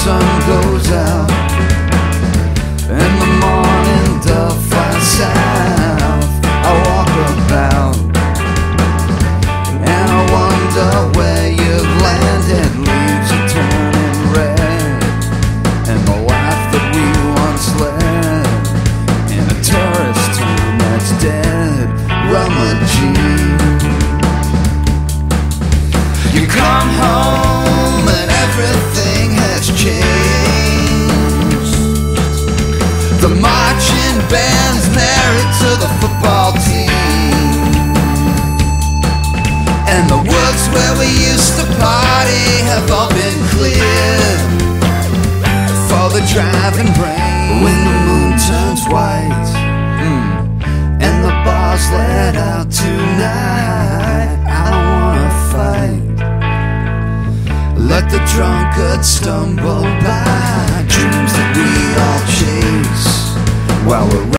sun goes out and the morning dove flies south, I walk about and I wonder where you've landed. Leaves are turning red, and the life that we once led in a tourist town that's dead. Rummaging. You come home and everything has changed. The marching band's married to the football team, and the woods where we used to party have all been cleared for the driving rain. When the moon turns white and the bars let out tonight, I don't wanna fight. Let the drunkard stumble by dreams that we all chase while we're